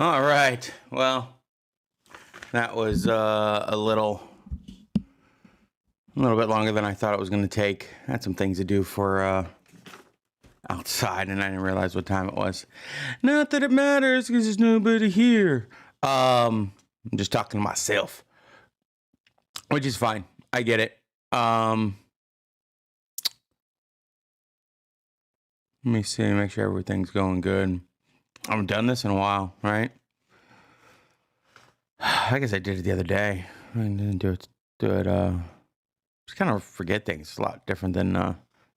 All right. Well, that was a little bit longer than I thought it was going to take. I had some things to do for outside, and I didn't realize what time it was. Not that it matters, because there's nobody here. I'm just talking to myself, which is fine. I get it. Let me see, make sure everything's going good. I haven't done this in a while, right? I guess I did it the other day. I didn't do it. Just kind of forget things. It's a lot different than the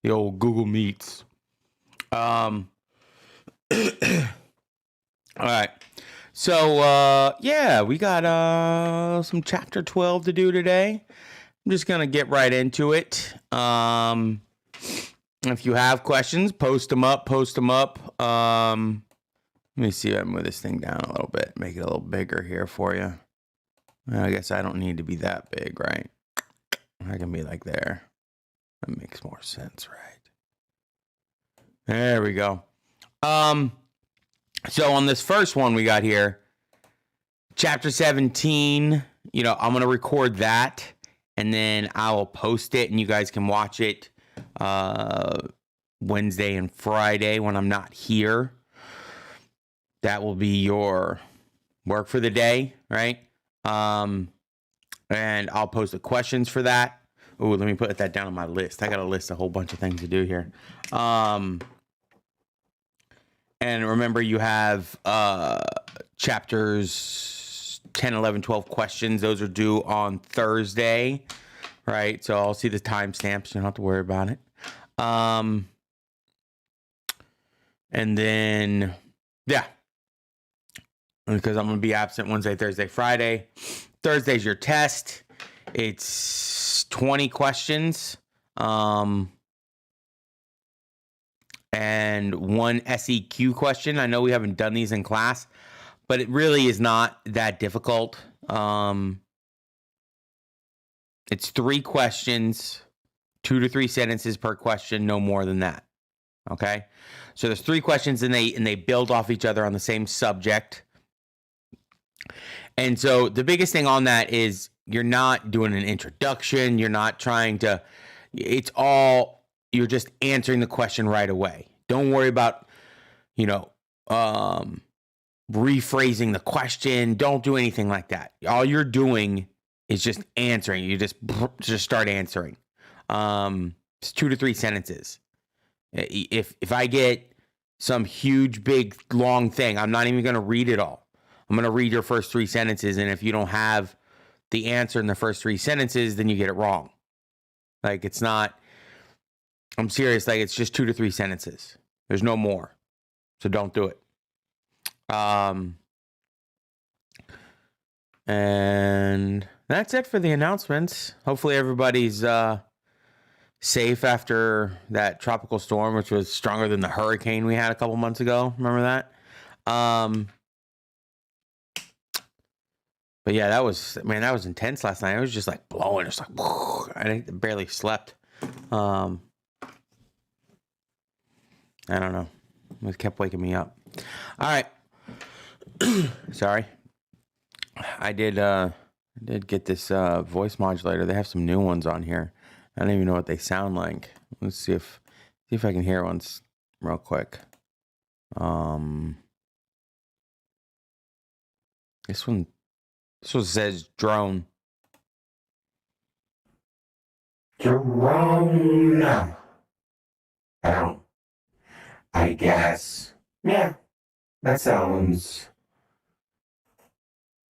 old Google Meets. All right. So, yeah, we got some chapter 12 to do today. I'm just going to get right into it. If you have questions, post them up. Let me see if I move this thing down a little bit, make it a little bigger here for you. I guess I don't need to be that big, right? I can be like there. That makes more sense, right? There we go. So on this first one we got here, chapter 17, I'm going to record that, and then I will post it, and you guys can watch it Wednesday and Friday when I'm not here. That will be your work for the day, right? And I'll post the questions for that. Ooh, let me put that down on my list. I got to list a whole bunch of things to do here. And remember, you have chapters 10, 11, 12 questions. Those are due on Thursday, right? So I'll see the timestamps. You don't have to worry about it. And then, yeah. Because I'm going to be absent Wednesday, Thursday, Friday. Thursday's your test. It's 20 questions. And one SEQ question. I know we haven't done these in class, but it really is not that difficult. It's 3 questions, 2 to 3 sentences per question, no more than that. Okay? So there's 3 questions, and they build off each other on the same subject. And so the biggest thing on that is you're not doing an introduction. You're not trying to, you're just answering the question right away. Don't worry about, rephrasing the question. Don't do anything like that. All you're doing is just answering. You just start answering. It's 2 to 3 sentences. If I get some huge, big, long thing, I'm not even going to read it all. I'm going to read your first 3 sentences, and if you don't have the answer in the first 3 sentences, then you get it wrong. Like, it's not, I'm serious, like, it's just 2 to 3 sentences. There's no more. So don't do it. And that's it for the announcements. Hopefully everybody's safe after that tropical storm, which was stronger than the hurricane we had a couple months ago. Remember that? But yeah, that was intense last night. It was just like blowing. It's like, I barely slept. I don't know. It kept waking me up. All right. Sorry. I did get this voice modulator. They have some new ones on here. I don't even know what they sound like. Let's see if I can hear one real quick. This one says drone. Drone. I guess. Yeah, that sounds.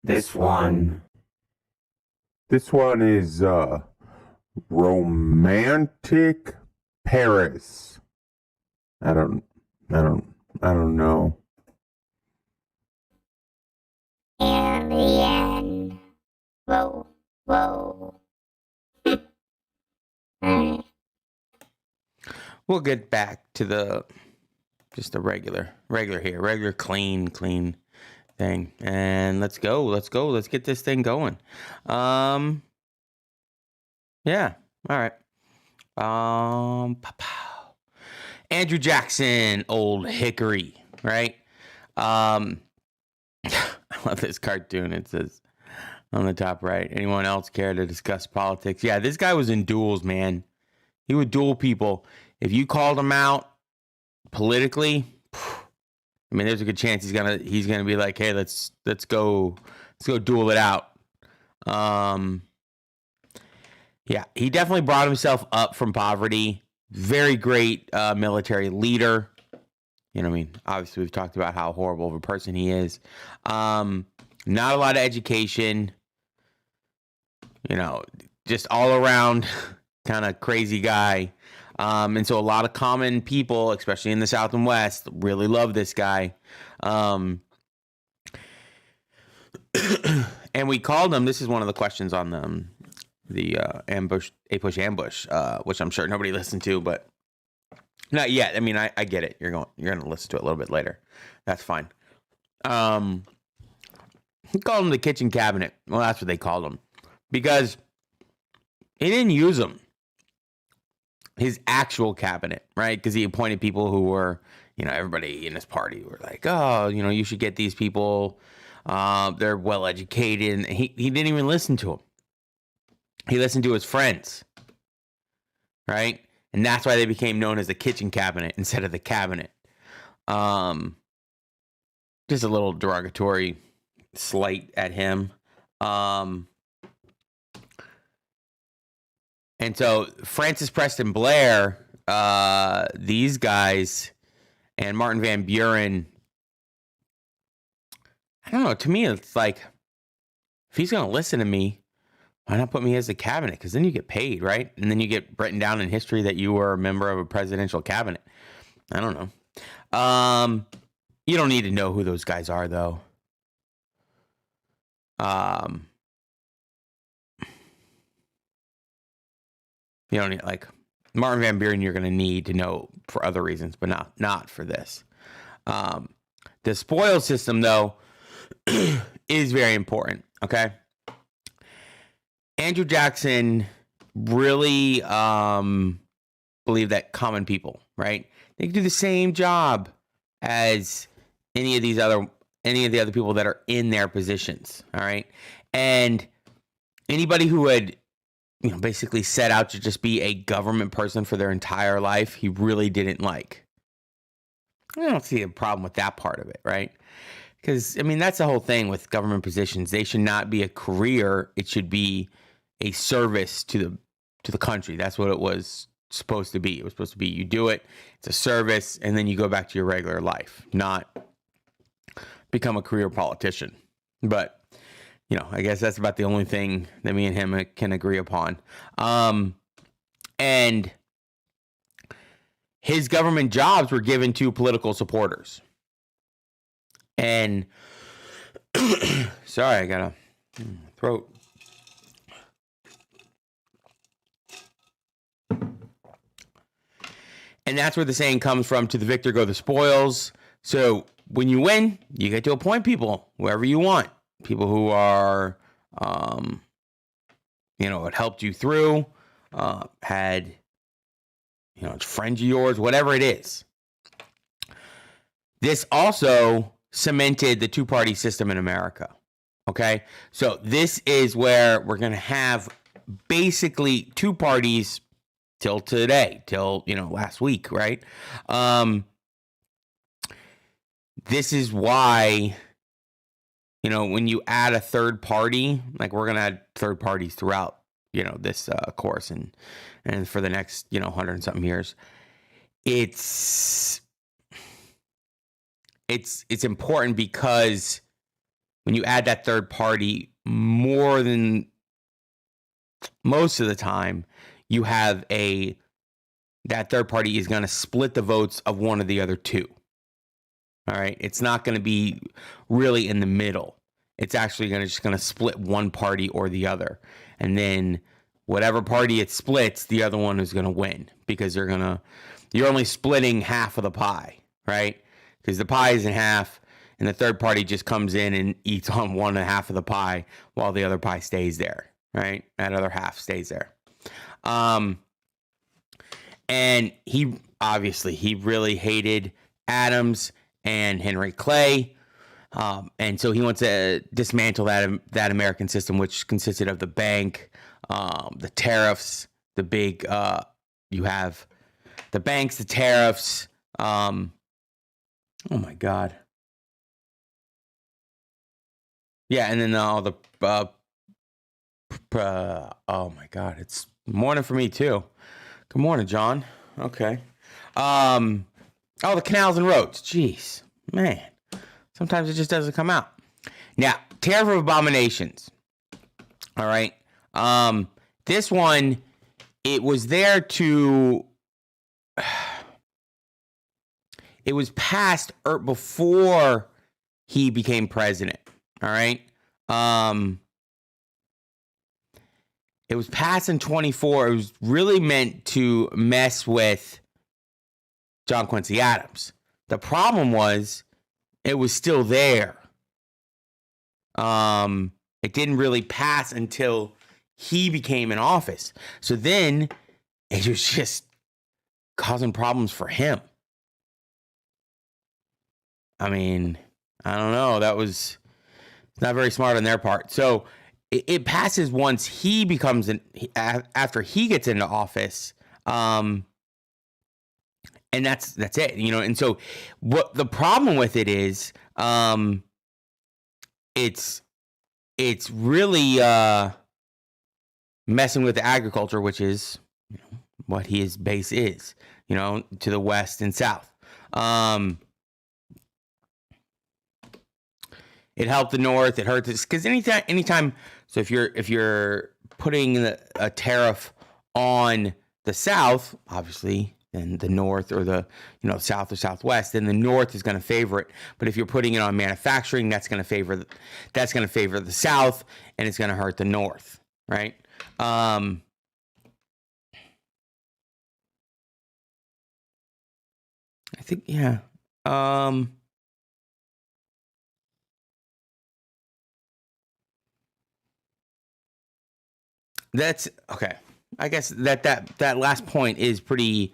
This one is romantic Paris. I don't know. And the end. Whoa. We'll get back to just the regular here, regular clean thing, and let's go. Let's get this thing going. Yeah. All right. Andrew Jackson, Old Hickory, right? I love this cartoon. It says on the top right, anyone else care to discuss politics? Yeah, this guy was in duels, man. He would duel people. If you called him out politically, I mean, there's a good chance he's gonna be like, hey, let's go duel it out. Yeah, he definitely brought himself up from poverty. Very great military leader. You know what I mean? Obviously, we've talked about how horrible of a person he is. Not a lot of education. You know, just all around kind of crazy guy. And so a lot of common people, especially in the South and West, really love this guy. And we called him, this is one of the questions on the ambush, ambush, which I'm sure nobody listened to, but not yet. I mean, I get it. You're going to listen to it a little bit later. That's fine. He called him the kitchen cabinet. Well, that's what they called him because he didn't use them. His actual cabinet, right? Because he appointed people who were, everybody in his party were like, oh, you should get these people. They're well educated. And he didn't even listen to them. He listened to his friends, right? And that's why they became known as the kitchen cabinet instead of the cabinet. Just a little derogatory slight at him. And so Francis Preston Blair, these guys, and Martin Van Buren, I don't know. To me, it's like, if he's going to listen to me, why not put me as the cabinet? Because then you get paid, right? And then you get written down in history that you were a member of a presidential cabinet. I don't know. You don't need to know who those guys are, though. You don't need, like, Martin Van Buren, you're going to need to know for other reasons, but not for this. The spoil system, though, is very important, okay? Andrew Jackson really believed that common people, right? They can do the same job as any of the other people that are in their positions, all right? And anybody who had basically set out to just be a government person for their entire life, he really didn't like. I don't see a problem with that part of it, right? Because, I mean, that's the whole thing with government positions. They should not be a career. It should be a service to the country. That's what it was supposed to be. It was supposed to be you do it, it's a service, and then you go back to your regular life, not become a career politician. But I guess that's about the only thing that me and him can agree upon. And his government jobs were given to political supporters. And sorry, I got a throat. And that's where the saying comes from, to the victor go the spoils. So when you win, you get to appoint people wherever you want. People who are, it helped you through, had, it's friends of yours, whatever it is. This also cemented the two-party system in America. Okay? So this is where we're going to have basically two parties till today, till, last week, right? This is why, when you add a third party, like we're going to add third parties throughout, this course and for the next, 100 and something years, it's important because when you add that third party, more than most of the time, you have that third party is going to split the votes of one of the other two. All right. It's not going to be really in the middle. It's actually going to split one party or the other. And then whatever party it splits, the other one is going to win, because you're only splitting half of the pie, right? Because the pie is in half and the third party just comes in and eats on one half of the pie while the other pie stays there, right? That other half stays there. And he really hated Adams and Henry Clay. And so he wants to dismantle that American system, which consisted of the bank, the tariffs, the big, you have the banks, the tariffs. Oh my God. Yeah. And then all the, oh my God, it's morning for me too. Good morning, John. Okay. Oh, the canals and roads. Jeez, man. Sometimes it just doesn't come out. Now, Tariff of Abominations. All right. This one, it was there to. It was passed before he became president. All right. It was passed in 24. It was really meant to mess with John Quincy Adams. The problem was it was still there. It didn't really pass until he became in office. So then it was just causing problems for him. I mean, I don't know. That was not very smart on their part. So it passes once he becomes after he gets into office. And that's it, you know. And so what the problem with it is, it's really messing with the agriculture, which is, you know, what his base is, you know, to the west and south. It helped the north. It hurt this because anytime. So if you're putting a tariff on the south, obviously, then the north or the, you know, south or southwest, then the north is going to favor it. But if you're putting it on manufacturing, that's going to favor the south, and it's going to hurt the north, right? I think, yeah. That's okay. I guess that last point is pretty.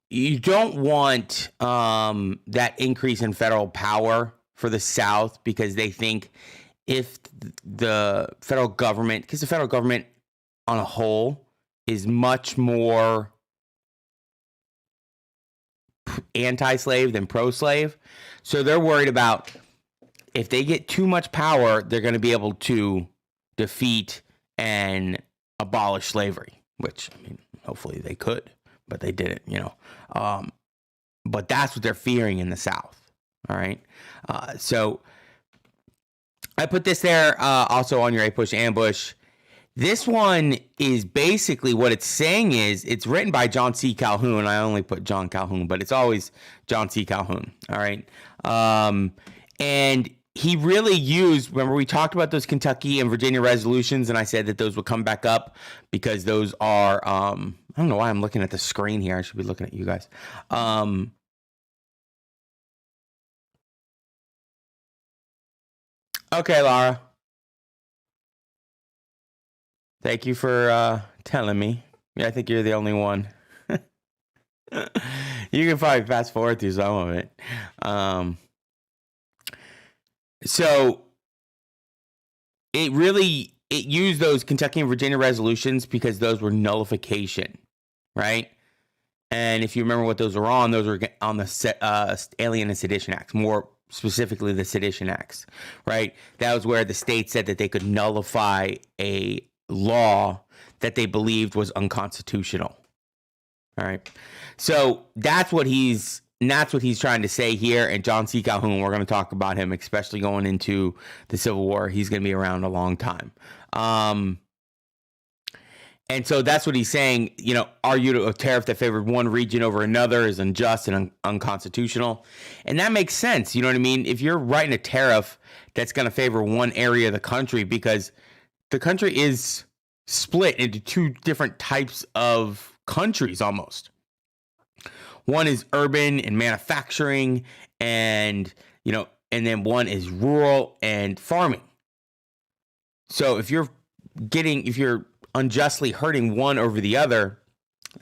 You don't want that increase in federal power for the South, because they think if the federal government, because the federal government on a whole is much more anti-slave than pro-slave, so they're worried about if they get too much power, they're going to be able to defeat and abolish slavery, which, I mean, hopefully they could, but they didn't, you know. But that's what they're fearing in the South. All right. So I put this there also on your A-Push Ambush. This one is basically what it's saying is it's written by John C. Calhoun. I only put John Calhoun, but it's always John C. Calhoun. All right. And he really used, remember we talked about those Kentucky and Virginia resolutions, and I said that those would come back up because those are, I don't know why I'm looking at the screen here. I should be looking at you guys. Okay, Laura. Thank you for telling me. Yeah, I think you're the only one. You can probably fast forward through some of it. So it used those Kentucky and Virginia resolutions because those were nullification, right? And if you remember what those were on the Alien and Sedition Acts, more specifically the Sedition Acts, right? That was where the state said that they could nullify a law that they believed was unconstitutional. All right. So that's what he's trying to say here. And John C. Calhoun, we're going to talk about him, especially going into the Civil War. He's going to be around a long time. And so that's what he's saying, you know, argue a tariff that favored one region over another is unjust and unconstitutional. And that makes sense. You know what I mean? If you're writing a tariff that's going to favor one area of the country, because the country is split into two different types of countries almost. One is urban and manufacturing, and, you know, and then one is rural and farming. So if you're unjustly hurting one over the other,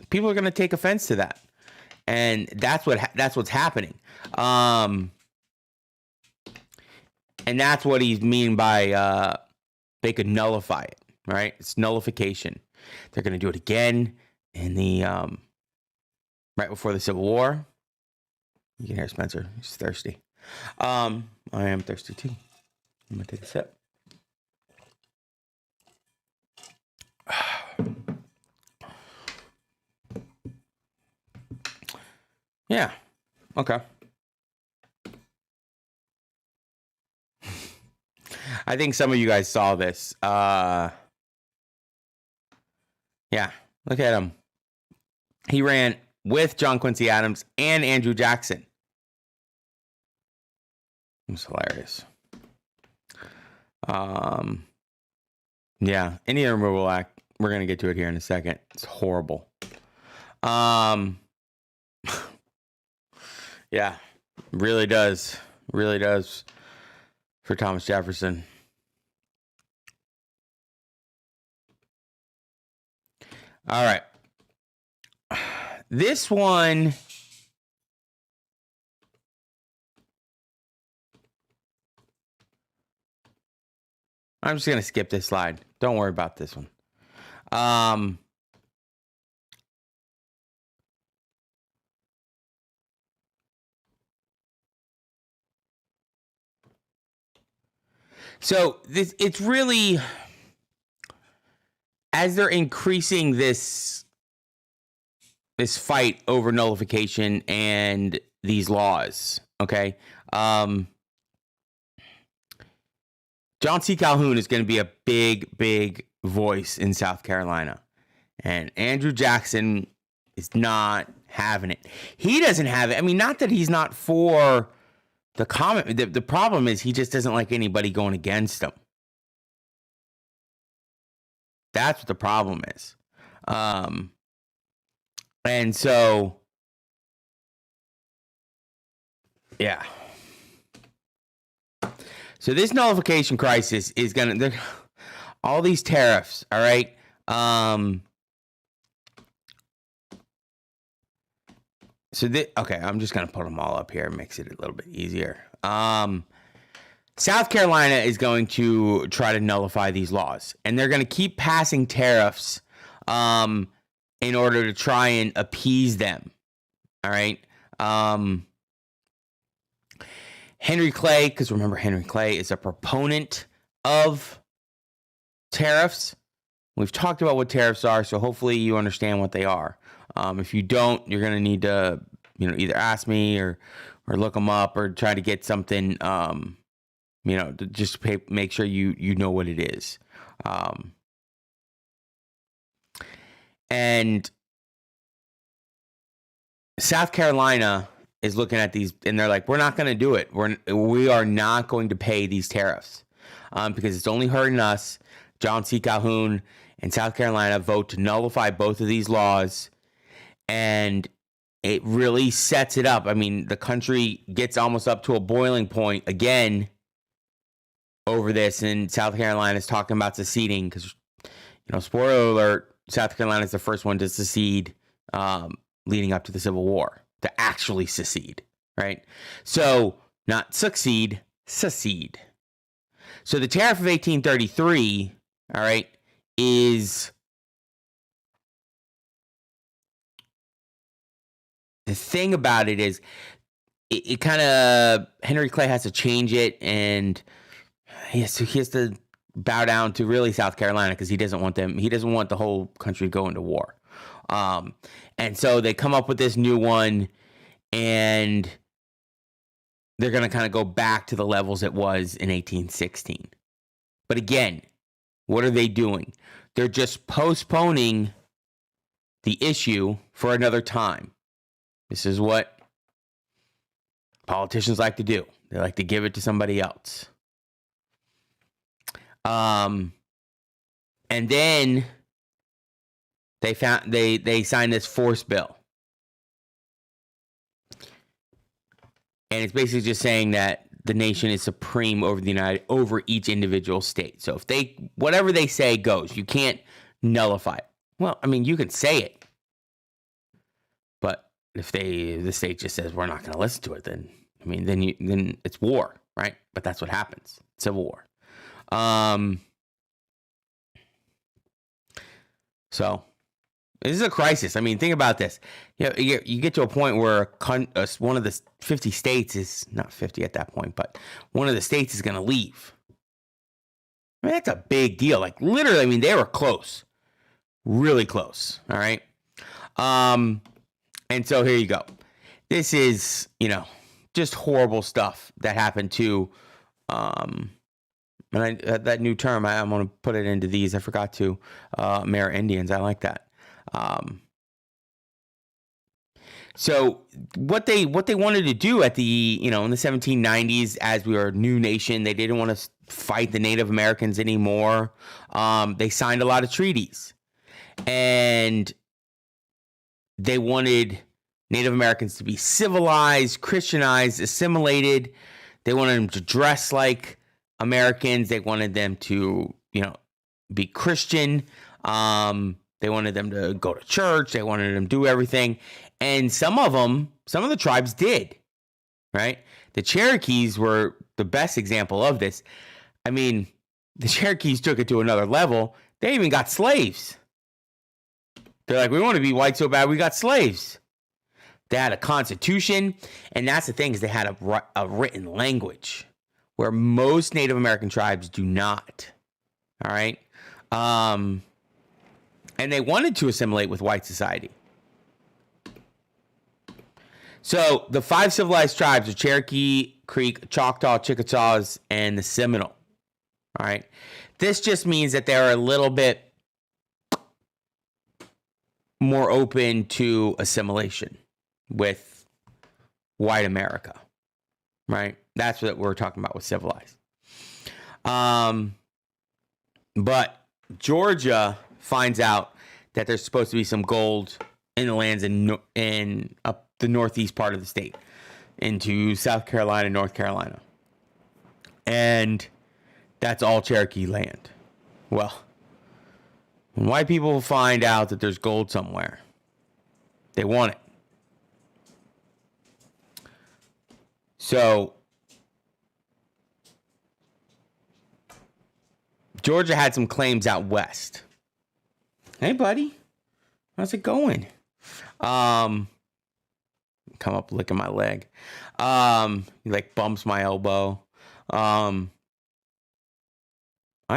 people are going to take offense to that. And that's what's happening. And that's what he's mean by they could nullify it, right? It's nullification. They're going to do it again in the right before the Civil War. You can hear Spencer. He's thirsty. I am thirsty too. I'm going to take a sip. Yeah. Okay. I think some of you guys saw this. Yeah. Look at him. He ran with John Quincy Adams and Andrew Jackson. It's hilarious. Yeah. Indian Removal Act. We're going to get to it here in a second. It's horrible. Yeah, really does. Really does for Thomas Jefferson. All right. This one. I'm just going to skip this slide. Don't worry about this one. So it's really, as they're increasing this fight over nullification and these laws, okay? John C. Calhoun is going to be a big voice in South Carolina. And Andrew Jackson is not having it. He doesn't have it. I mean, not that he's not for the comment. The problem is he just doesn't like anybody going against him. That's what the problem is. And so, yeah. So this nullification crisis is gonna, all these tariffs, all right? Okay, I'm just gonna put them all up here. It makes it a little bit easier. South Carolina is going to try to nullify these laws, and they're going to keep passing tariffs in order to try and appease them. All right. Henry Clay, because remember, Henry Clay is a proponent of tariffs. We've talked about what tariffs are, so hopefully you understand what they are. If you don't, you're going to need to, either ask me or look them up or try to get something, to just make sure you know what it is. And South Carolina is looking at these, and they're like, we're not going to do it. We are not going to pay these tariffs because it's only hurting us. John C. Calhoun and South Carolina vote to nullify both of these laws, and it really sets it up. I mean, the country gets almost up to a boiling point again over this, and South Carolina is talking about seceding because, spoiler alert, South Carolina is the first one to secede leading up to the Civil War, to actually secede, right? So, not succeed, secede. So the Tariff of 1833, all right, is the thing about it is it kind of, Henry Clay has to change it, and he has to bow down to really South Carolina because he doesn't want the whole country to go into war. And so they come up with this new one, and they're going to kind of go back to the levels it was in 1816. But again, what are they doing? They're just postponing the issue for another time. This is what politicians like to do. They like to give it to somebody else. And then they signed this force bill. And it's basically just saying that the nation is supreme over each individual state. So if whatever they say goes, you can't nullify it. Well, I mean, you can say it, but if the state just says we're not going to listen to it, then it's war, right? But that's what happens. Civil War. So this is a crisis. I mean, think about this. You get to a point where one of the 50 states is not 50 at that point, but one of the states is going to leave. I mean, that's a big deal. Like literally, I mean, they were close, really close. All right. And so here you go. This is, just horrible stuff that happened to, and that new term, I'm going to put it into these. I forgot to, Amerindians. I like that. So what they wanted to do at the, in the 1790s, as we were a new nation, they didn't want to fight the Native Americans anymore. They signed a lot of treaties, and they wanted Native Americans to be civilized, Christianized, assimilated. They wanted them to dress like Americans. They wanted them to, be Christian. They wanted them to go to church. They wanted them to do everything. And some of the tribes did, right? The Cherokees were the best example of this. I mean, the Cherokees took it to another level. They even got slaves. They're like, we want to be white so bad we got slaves. They had a constitution, and that's the thing, is they had a written language where most Native American tribes do not. All right? And they wanted to assimilate with white society. So the 5 civilized tribes are Cherokee, Creek, Choctaw, Chickasaws, and the Seminole. All right? This just means that they're a little bit more open to assimilation with white America, right? That's what we're talking about with civilized. But Georgia finds out that there's supposed to be some gold in the lands in up the northeast part of the state into South Carolina, North Carolina. And that's all Cherokee land. Well, when white people find out that there's gold somewhere, they want it. So Georgia had some claims out west. Hey, buddy. How's it going? Come up licking my leg. He like bumps my elbow. I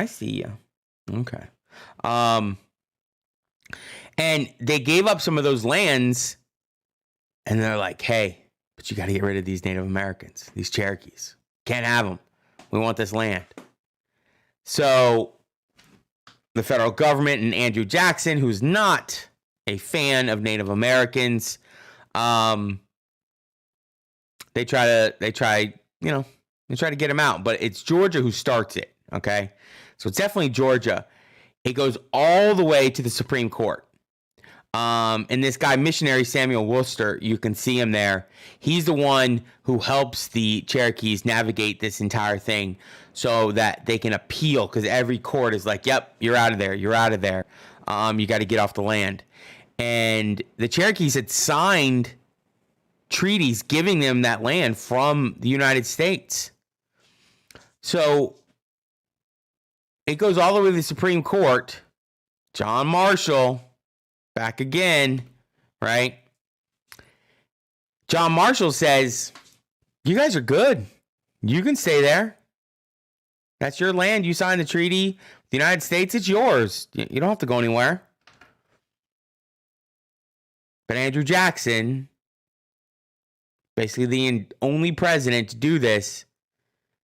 see you. Okay. And they gave up some of those lands, and they're like, hey, but you got to get rid of these Native Americans, these Cherokees. Can't have them. We want this land. So the federal government and Andrew Jackson, who's not a fan of Native Americans, they try to get him out, but it's Georgia who starts it. Okay. So it's definitely Georgia. It goes all the way to the Supreme Court. And this guy, missionary Samuel Worcester, you can see him there. He's the one who helps the Cherokees navigate this entire thing so that they can appeal, because every court is like, yep, you're out of there. You're out of there. You got to get off the land. And the Cherokees had signed treaties giving them that land from the United States. So it goes all the way to the Supreme Court. John Marshall, back again, right? John Marshall says, you guys are good. You can stay there. That's your land. You signed the treaty with the United States. It's yours. You don't have to go anywhere. But Andrew Jackson, basically the only president to do this,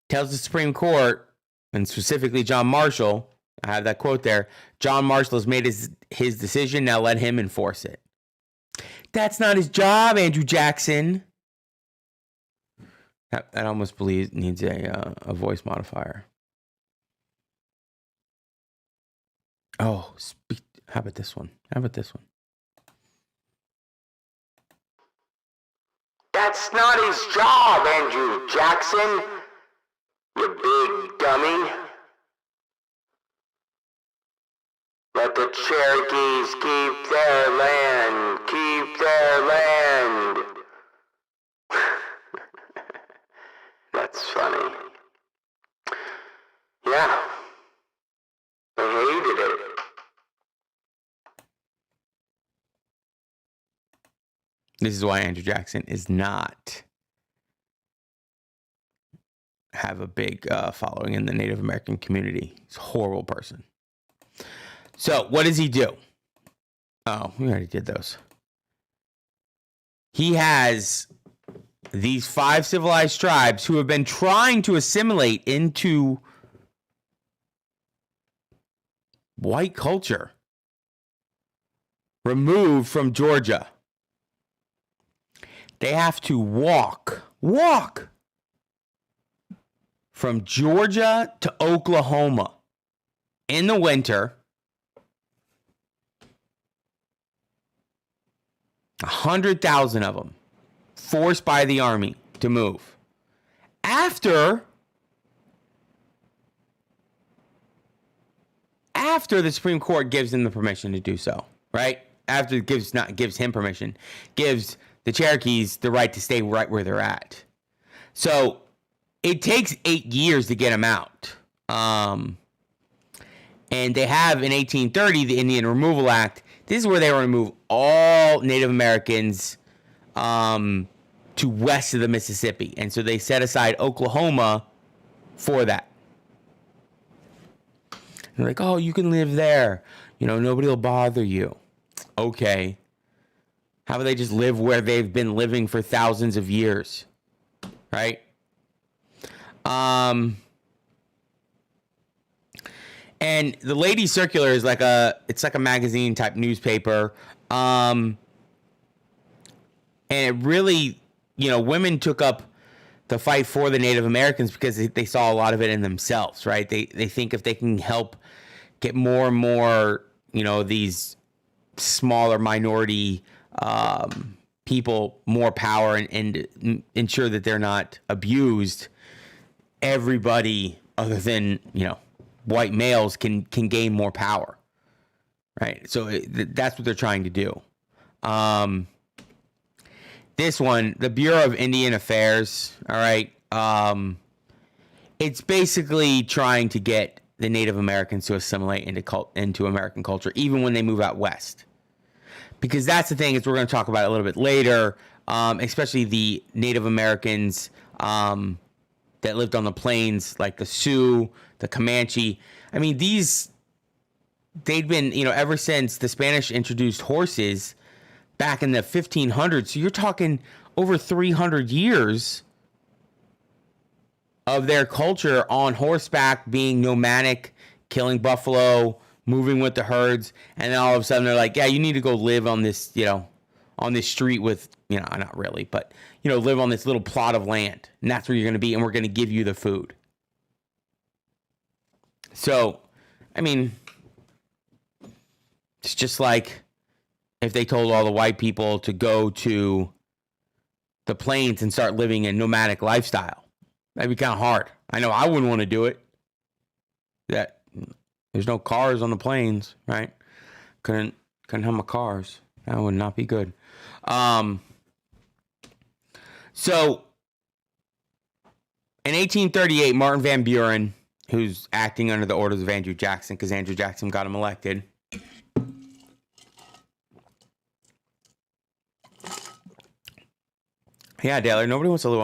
tells the Supreme Court, and specifically John Marshall, I have that quote there, John Marshall has made his decision, now let him enforce it. That's not his job, Andrew Jackson. That almost needs a voice modifier. Oh, how about this one? That's not his job, Andrew Jackson. You big dummy. Let the Cherokees keep their land. Keep their land. That's funny. This is why Andrew Jackson is not have a big following in the Native American community. He's a horrible person. So what does he do? Oh, we already did those. He has these 5 civilized tribes who have been trying to assimilate into white culture, removed from Georgia. They have to walk from Georgia to Oklahoma in the winter. 100,000 of them forced by the army to move. After the Supreme Court gives them the permission to do so, right? After it gives him permission, gives the Cherokees the right to stay right where they're at. So it takes 8 years to get them out. And they have in 1830 the Indian Removal Act. This is where they remove all Native Americans to west of the Mississippi. And so they set aside Oklahoma for that. They're like, oh, you can live there. You know, nobody will bother you. Okay. How about they just live where they've been living for thousands of years? Right? And the Lady Circular is like it's like a magazine type newspaper. And it really, you know, women took up the fight for the Native Americans because they saw a lot of it in themselves, right? They think if they can help get more and more, you know, these smaller minority people more power and ensure that they're not abused, everybody other than, you know, white males can gain more power, right? So that's what they're trying to do. This one, the Bureau of Indian Affairs, all right, it's basically trying to get the Native Americans to assimilate into American culture, even when they move out west. Because that's the thing, is we're going to talk about it a little bit later, especially the Native Americans that lived on the plains, like the Sioux, the Comanche. I mean, they'd been, you know, ever since the Spanish introduced horses back in the 1500s. So you're talking over 300 years of their culture on horseback, being nomadic, killing buffalo, moving with the herds. And then all of a sudden they're like, yeah, you need to go live on this, you know, on this street with, you know, not really, but, you know, live on this little plot of land. And that's where you're going to be. And we're going to give you the food. So, I mean, it's just like if they told all the white people to go to the plains and start living a nomadic lifestyle. That'd be kind of hard. I know I wouldn't want to do it. That there's no cars on the plains, right? Couldn't have my cars. That would not be good. So in 1838, Martin Van Buren, who's acting under the orders of Andrew Jackson, because Andrew Jackson got him elected. Yeah, Taylor, nobody wants to live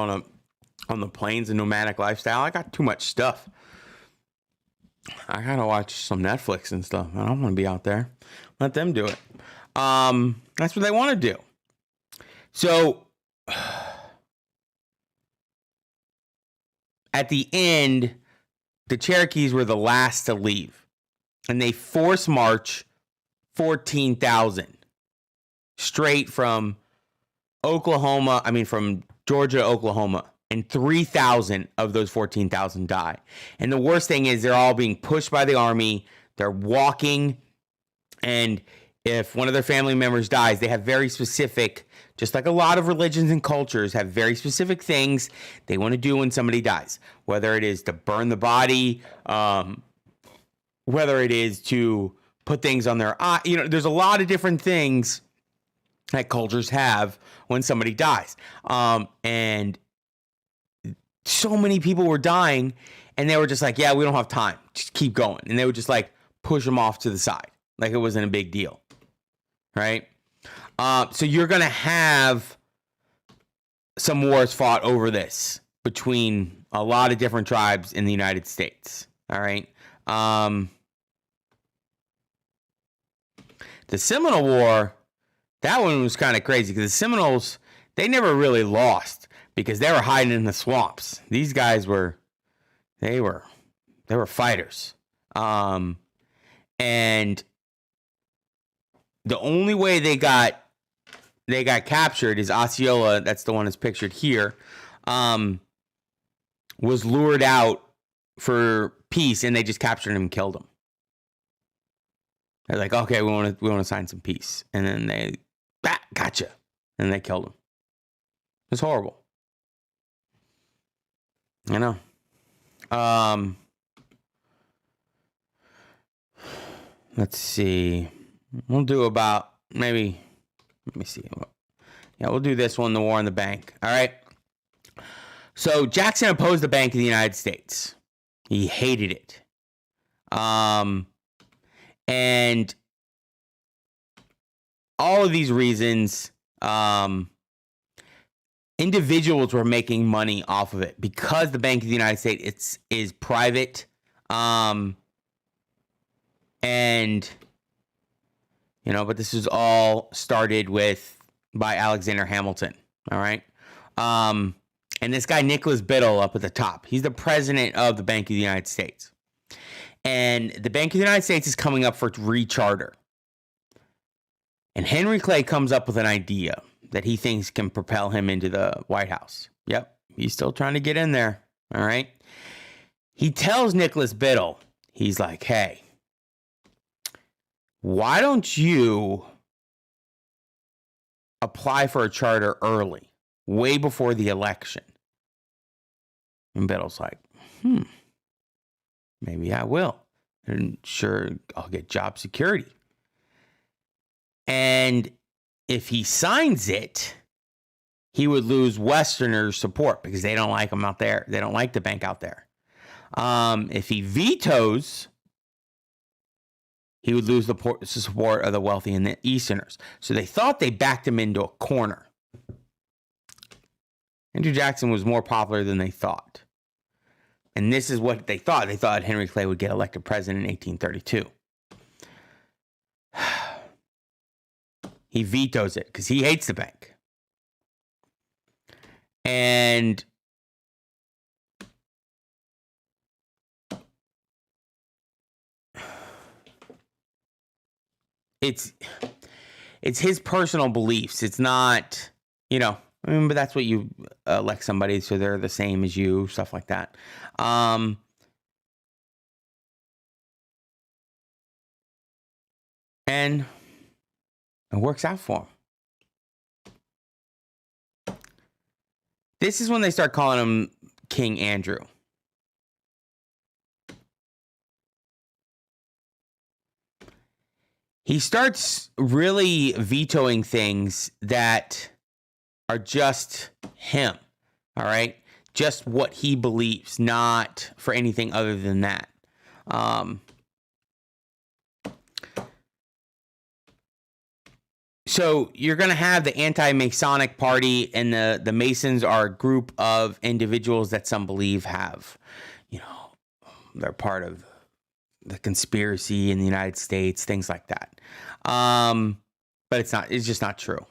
on the plains and nomadic lifestyle. I got too much stuff. I gotta watch some Netflix and stuff. I don't want to be out there. Let them do it. That's what they want to do. So at the end, the Cherokees were the last to leave, and they force march 14,000 straight from from Georgia to Oklahoma, and 3,000 of those 14,000 die. And the worst thing is they're all being pushed by the army. They're walking, and if one of their family members dies, they have very specific, just like a lot of religions and cultures have very specific things they want to do when somebody dies, whether it is to burn the body, whether it is to put things on their eye. You know, there's a lot of different things that cultures have when somebody dies. And so many people were dying, and they were just like, yeah, we don't have time. Just keep going. And they would just like push them off to the side. Like it wasn't a big deal. Right? So you're going to have some wars fought over this between a lot of different tribes in the United States. All right. The Seminole War, that one was kind of crazy because the Seminoles, they never really lost because they were hiding in the swamps. These guys were fighters. And the only way they got captured is Osceola, that's the one that's pictured here, was lured out for peace, and they just captured him and killed him. They're like, okay, we want to sign some peace, and then they gotcha, and they killed him. It's horrible. I know. Let's see. We'll do about maybe. Let me see. Yeah, we'll do this one, the war on the bank. All right. So Jackson opposed the Bank of the United States. He hated it. And all of these reasons, individuals were making money off of it because the Bank of the United States is private. And but this is all started by Alexander Hamilton. All right. And this guy, Nicholas Biddle, up at the top, he's the president of the Bank of the United States. And the Bank of the United States is coming up for recharter. And Henry Clay comes up with an idea that he thinks can propel him into the White House. Yep, he's still trying to get in there. All right. He tells Nicholas Biddle, he's like, hey, why don't you apply for a charter early, way before the election? And Biddle's like, maybe I will. And sure, I'll get job security. And if he signs it, he would lose Westerners' support because they don't like him out there. They don't like the bank out there. If he vetoes, he would lose the support of the wealthy and the Easterners. So they thought they backed him into a corner. Andrew Jackson was more popular than they thought. And this is what they thought. They thought Henry Clay would get elected president in 1832. He vetoes it because he hates the bank. And it's his personal beliefs. It's not, but that's what you elect somebody so they're the same as you, stuff like that. And it works out for him. This is when they start calling him King Andrew. He starts really vetoing things that are just him, all right? Just what he believes, not for anything other than that. So you're going to have the anti-Masonic party, and the Masons are a group of individuals that some believe have, they're part of the conspiracy in the United States, things like that. But it's just not true.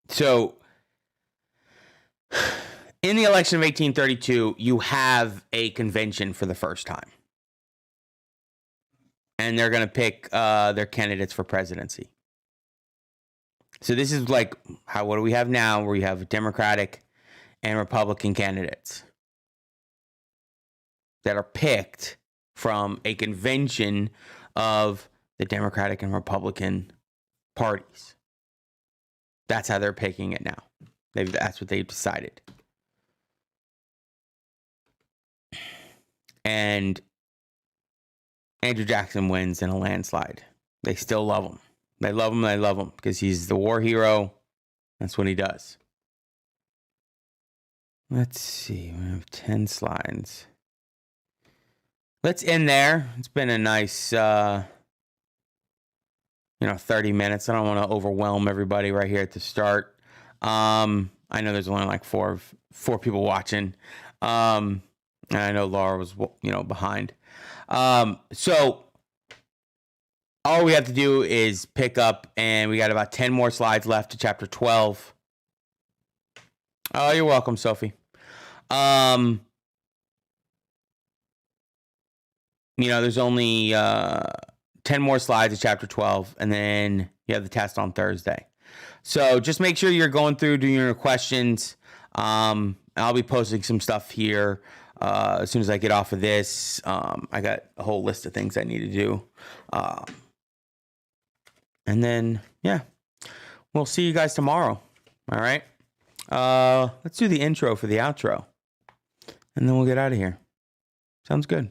So in the election of 1832, you have a convention for the first time. And they're going to pick their candidates for presidency. So this is like what do we have now, where you have Democratic and Republican candidates that are picked from a convention of the Democratic and Republican parties. That's how they're picking it now. That's what they've decided. And Andrew Jackson wins in a landslide. They still love him. They love him because he's the war hero. That's what he does. Let's see. We have 10 slides. let's end there. It's been a nice, 30 minutes. I don't want to overwhelm everybody right here at the start. I know there's only like four people watching. And I know Laura was, behind. So all we have to do is pick up, and we got about 10 more slides left to chapter 12. Oh, you're welcome, Sophie. There's only 10 more slides of chapter 12, and then you have the test on Thursday. So just make sure you're going through, doing your questions. I'll be posting some stuff here as soon as I get off of this. I got a whole list of things I need to do. And then, we'll see you guys tomorrow. All right. Let's do the intro for the outro, and then we'll get out of here. Sounds good.